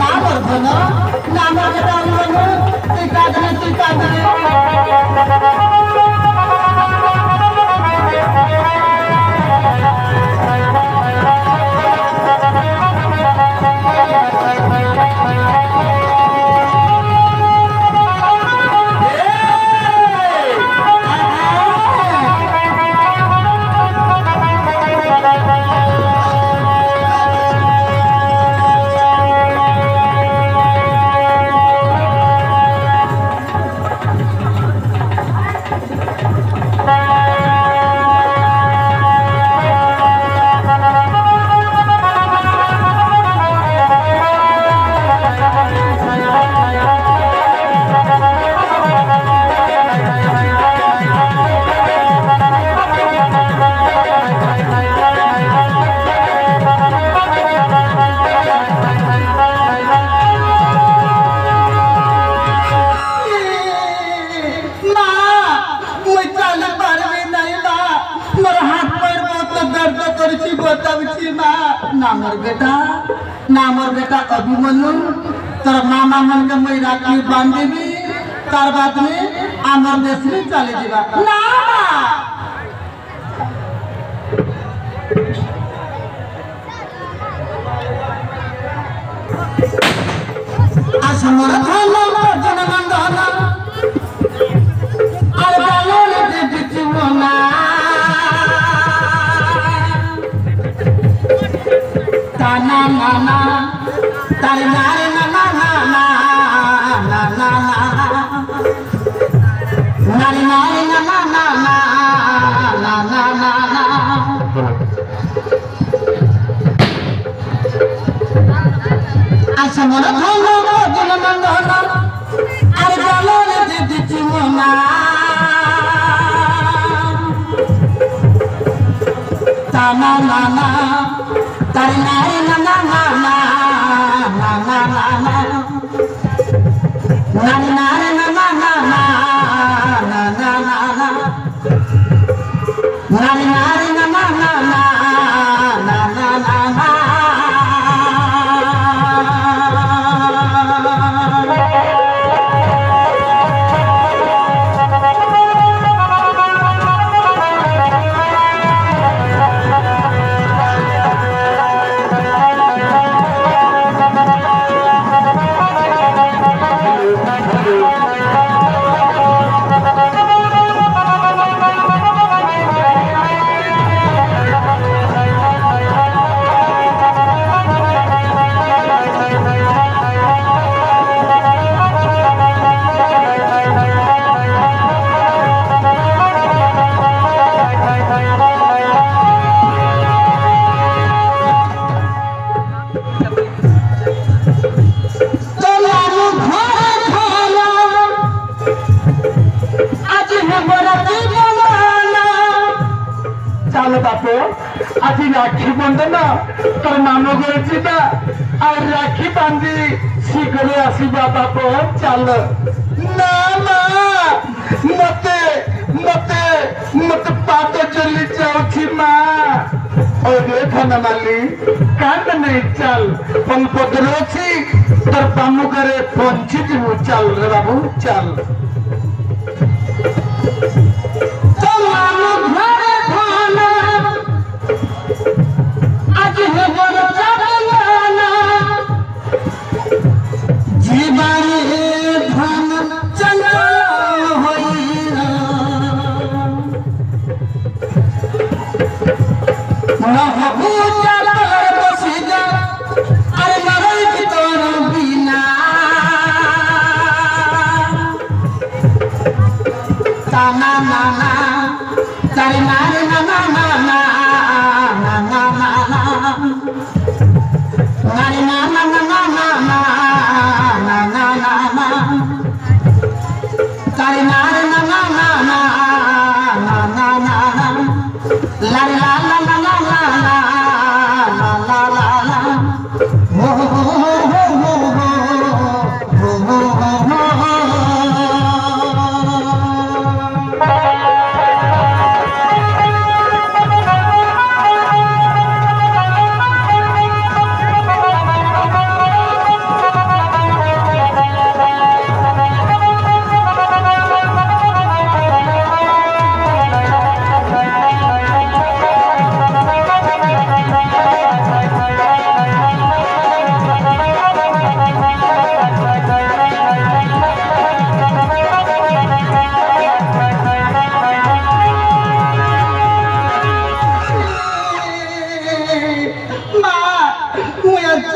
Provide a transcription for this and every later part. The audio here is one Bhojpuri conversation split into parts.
না বলবো না না আমাকে বলবো না তুই কাঁদলে তুই কাঁদলে नामर बेटा अभिमन्यु तर मामा मन के मैं राखी बांध देवी तार बाद में आमर देश में चले जीवा ना असमर थाना जनगणना अलगालो ने दिचुना ना ना ना तारे नारे ना ना ना ना ना ना नारे नारे ना ना ना ना ना ना ना असमर थाना जनगणना अलगालो ने दिचुना ना ना ना तारे नारे ना ना ना ना ना ना ना ना नारे नारे ना ना ना ना ना ना ना ना नारे नारे ना ना ना ना ना ना ना ना आज राखी बंधन तोर नाम कर राखी बांधी शीघ्र आसवा बाप चल ना मते मते मत पात चली जाऊँ माँ और खाना माली कांद नहीं चल पंपद्रोची तोर पामु करे पंचित चल रे बाबू चल na na na तारे नारे ना ना ना ना ना ना ना ना नारे ना ना ना ना ना ना ना ना ना ना तारे नारे ना ना ना ना ना ना ना ना ला ला ला ला ला ला ला ला ला ला हो हो हो हो हो हो हो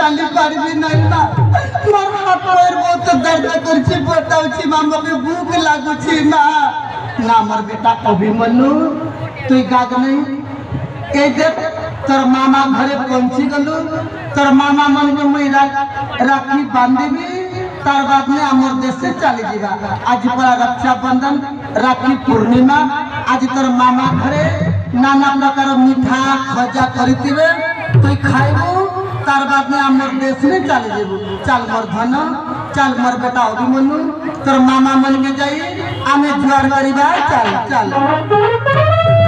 चाली पारबी नहीं ना मोर हाथ पैर बहुत दर्द करछि बताउछि मां मके भूख लागुछि ना ना मोर बेटा अभिमन्यु तुई गाग नहीं ए देख तोर मामा घरे पहुंची गलु तोर मामा मन में मुई राखी बांधेबी तार बाद में आमर देश से चली जीवा आज पड़ा रक्षा बंधन राखी पूर्णिमा आज तोर मामा घरे नाना प्रकार मीठा खजा करितिबे तुई खाइबू तार बाद में आमर देश में चली जीबू चल मोर धन चल मोर बेटा अभिमन्यु तोर मामा मन में जाई आमे जुआर करिबा चल चल